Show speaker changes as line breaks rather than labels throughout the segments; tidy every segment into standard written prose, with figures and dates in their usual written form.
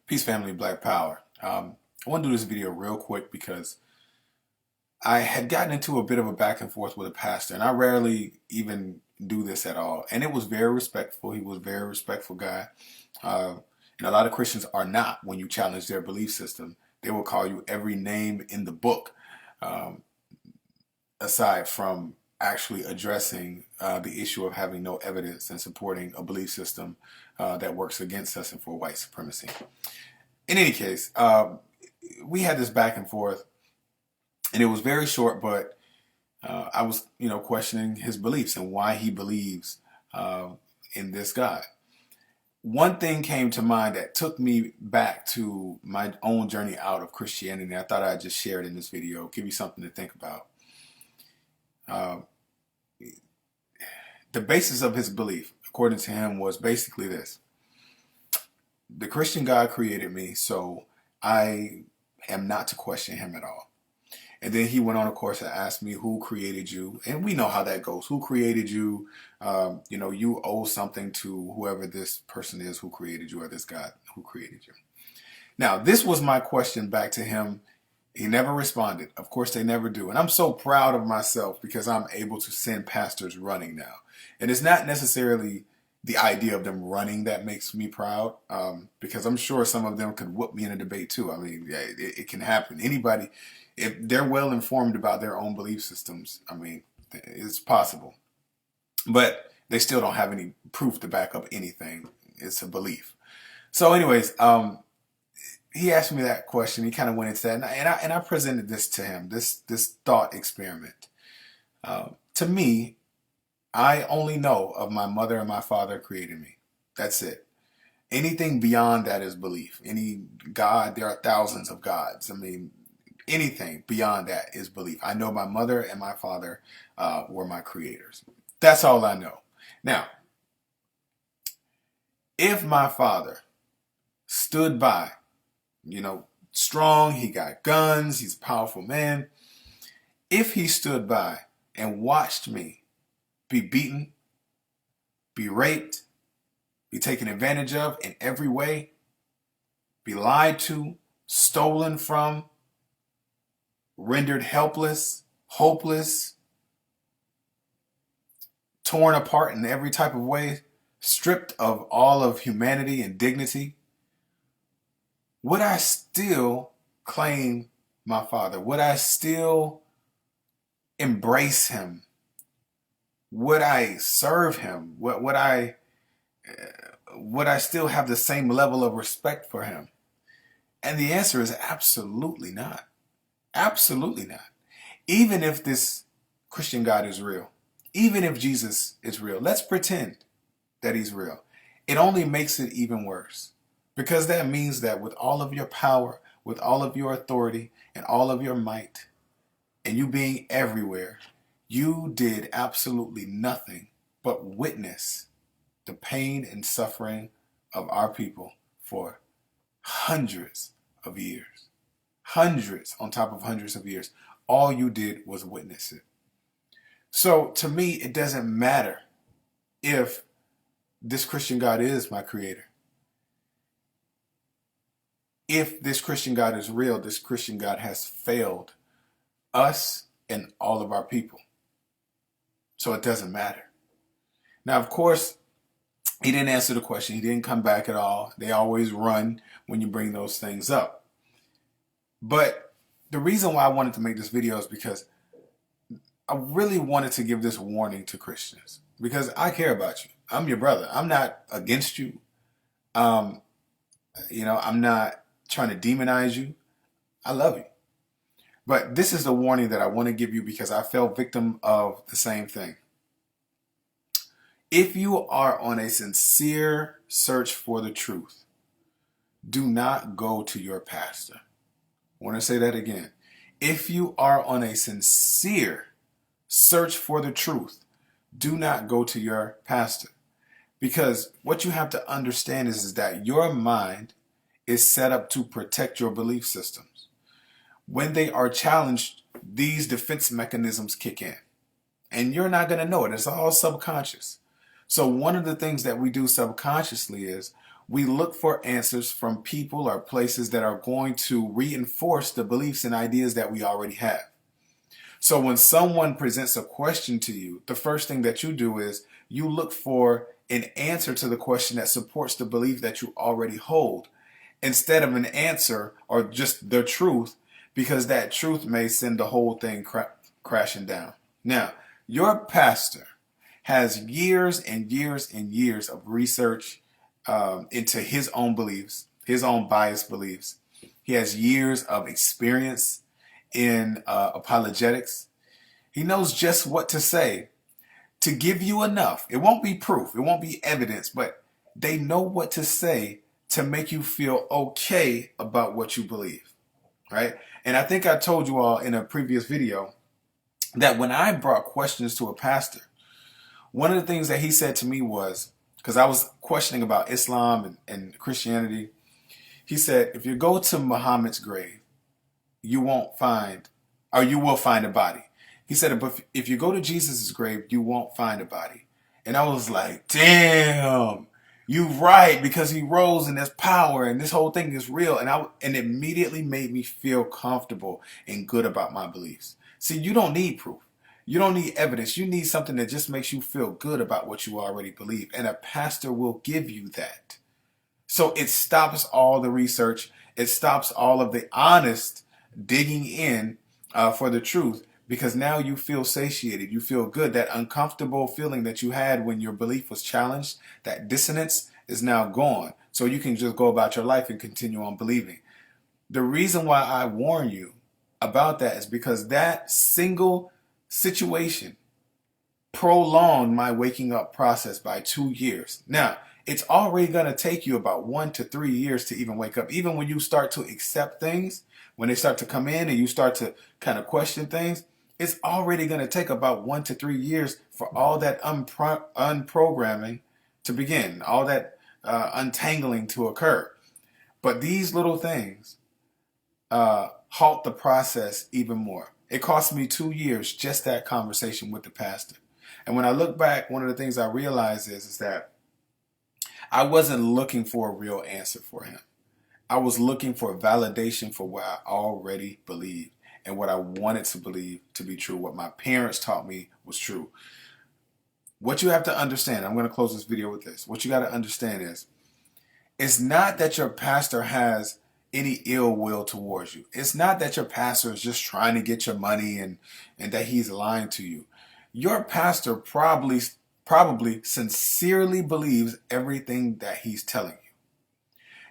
Peace family, Black Power. I want to do this video real quick because I had gotten into a bit of a back and forth with a pastor, and I rarely even do this at all. And it was very respectful. He was a very respectful guy. And a lot of Christians are not when you challenge their belief system. They will call you every name in the book, um, aside from actually addressing the issue of having no evidence and supporting a belief system that works against us and for white supremacy. In any case, we had this back and forth, and it was very short, but I was, questioning his beliefs and why he believes in this God. One thing came to mind that took me back to my own journey out of Christianity. I thought I'd just share it in this video, give you something to think about. Uh, the basis of his belief, according to him, was basically this. The Christian God created me, so I am not to question him at all. And then he went on a course and asked me, who created you? And we know how that goes. Who created you? You owe something to whoever this person is who created you, or this God who created you. Now, this was my question back to him. He never responded. Of course, they never do. And I'm so proud of myself because I'm able to send pastors running now. And it's not necessarily the idea of them running that makes me proud, because I'm sure some of them could whoop me in a debate too. I mean, yeah, it can happen. Anybody, if they're well informed about their own belief systems, I mean, it's possible. But they still don't have any proof to back up anything. It's a belief. So anyways, he asked me that question. He kind of went into that, and I presented this to him, this thought experiment. To me, I only know of my mother and my father creating me. That's it. Anything beyond that is belief. Any God, there are thousands of gods. I mean, anything beyond that is belief. I know my mother and my father were my creators. That's all I know. Now, if my father stood by, strong, he got guns, he's a powerful man. If he stood by and watched me be beaten, be raped, be taken advantage of in every way, be lied to, stolen from, rendered helpless, hopeless, torn apart in every type of way, stripped of all of humanity and dignity, would I still claim my father? Would I still embrace him? Would I serve him? Would I still have the same level of respect for him? And the answer is absolutely not. Absolutely not. Even if this Christian God is real, even if Jesus is real, let's pretend that he's real. It only makes it even worse, because that means that with all of your power, with all of your authority and all of your might, and you being everywhere, you did absolutely nothing but witness the pain and suffering of our people for hundreds of years. Hundreds on top of hundreds of years. All you did was witness it. So to me, it doesn't matter if this Christian God is my creator. If this Christian God is real, this Christian God has failed us and all of our people. So it doesn't matter. Now, of course, he didn't answer the question. He didn't come back at all. They always run when you bring those things up. But the reason why I wanted to make this video is because I really wanted to give this warning to Christians, because I care about you. I'm your brother. I'm not against you. I'm not trying to demonize you. I love you. But this is the warning that I want to give you because I fell victim of the same thing. If you are on a sincere search for the truth, do not go to your pastor. I want to say that again. If you are on a sincere search for the truth, do not go to your pastor. Because what you have to understand is that your mind is set up to protect your belief systems. When they are challenged, these defense mechanisms kick in. And you're not going to know it. It's all subconscious. So one of the things that we do subconsciously is We look for answers from people or places that are going to reinforce the beliefs and ideas that we already have. So when someone presents a question to you, the first thing that you do is you look for an answer to the question that supports the belief that you already hold, instead of an answer or just the truth, because that truth may send the whole thing crashing down. Now, your pastor has years and years and years of research into his own beliefs, his own biased beliefs. He has years of experience in apologetics. He knows just what to say to give you enough. It won't be proof, it won't be evidence, but they know what to say to make you feel okay about what you believe, right? And I think I told you all in a previous video that when I brought questions to a pastor, one of the things that he said to me was, because I was questioning about Islam and Christianity, he said, if you go to Muhammad's grave, you won't find, or you will find a body. He said, but if you go to Jesus' grave, you won't find a body. And I was like, damn, you're right, because he rose and there's power and this whole thing is real. And it immediately made me feel comfortable and good about my beliefs. See, you don't need proof. You don't need evidence. You need something that just makes you feel good about what you already believe. And a pastor will give you that. So it stops all the research. It stops all of the honest digging in for the truth, because now you feel satiated. You feel good. That uncomfortable feeling that you had when your belief was challenged, that dissonance is now gone. So you can just go about your life and continue on believing. The reason why I warn you about that is because that single situation prolonged my waking up process by 2 years. Now, it's already going to take you about 1 to 3 years to even wake up. Even when you start to accept things, when they start to come in and you start to kind of question things, it's already going to take about 1 to 3 years for all that unprogramming to begin, all that untangling to occur. But these little things halt the process even more. It cost me 2 years, just that conversation with the pastor. And when I look back, one of the things I realized is that I wasn't looking for a real answer for him. I was looking for validation for what I already believed and what I wanted to believe to be true, what my parents taught me was true. What you have to understand, I'm going to close this video with this. What you got to understand is, it's not that your pastor has any ill will towards you. It's not that your pastor is just trying to get your money and that he's lying to you. Your pastor probably sincerely believes everything that he's telling you.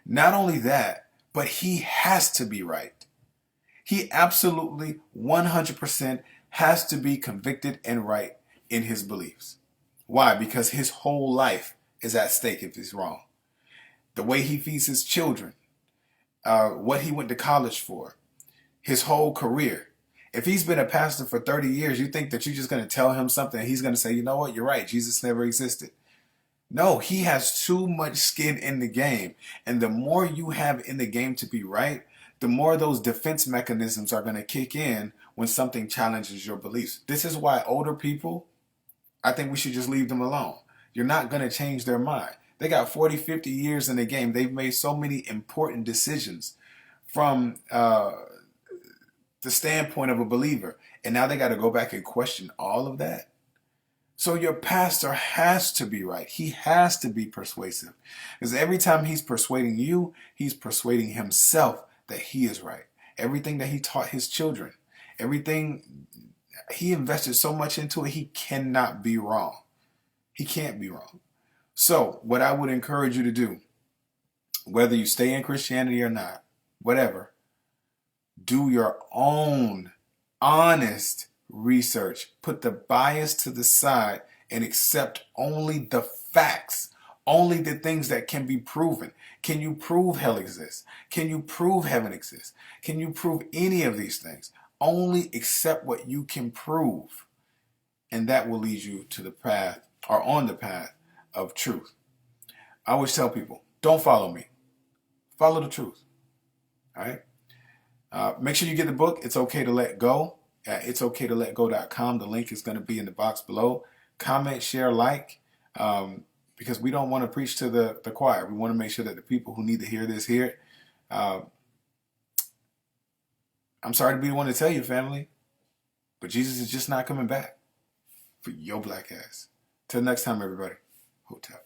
Not only that, but he has to be right. He absolutely 100% has to be convicted and right in his beliefs. Why? Because his whole life is at stake if he's wrong. The way he feeds his children, what he went to college for, his whole career. If he's been a pastor for 30 years, you think that you're just going to tell him something and he's going to say, you know what, you're right, Jesus never existed. No, he has too much skin in the game. And the more you have in the game to be right, the more those defense mechanisms are going to kick in when something challenges your beliefs. This is why older people, I think we should just leave them alone. You're not going to change their mind. They got 40, 50 years in the game. They've made so many important decisions from the standpoint of a believer. And now they got to go back and question all of that. So your pastor has to be right. He has to be persuasive. Because every time he's persuading you, he's persuading himself that he is right. Everything that he taught his children, everything, he invested so much into it, he cannot be wrong. He can't be wrong. So what I would encourage you to do, whether you stay in Christianity or not, whatever, do your own honest research. Put the bias to the side and accept only the facts, only the things that can be proven. Can you prove hell exists? Can you prove heaven exists? Can you prove any of these things? Only accept what you can prove. And that will lead you to the path, or on the path of truth. I always tell people, don't follow me. Follow the truth. All right? Make sure you get the book, It's Okay to Let Go, at itsokaytoletgo.com. The link is going to be in the box below. Comment, share, like. because we don't want to preach to the choir. We want to make sure that the people who need to hear this hear it. I'm sorry to be the one to tell you, family, but Jesus is just not coming back for your black ass. Till next time, everybody. Hotel.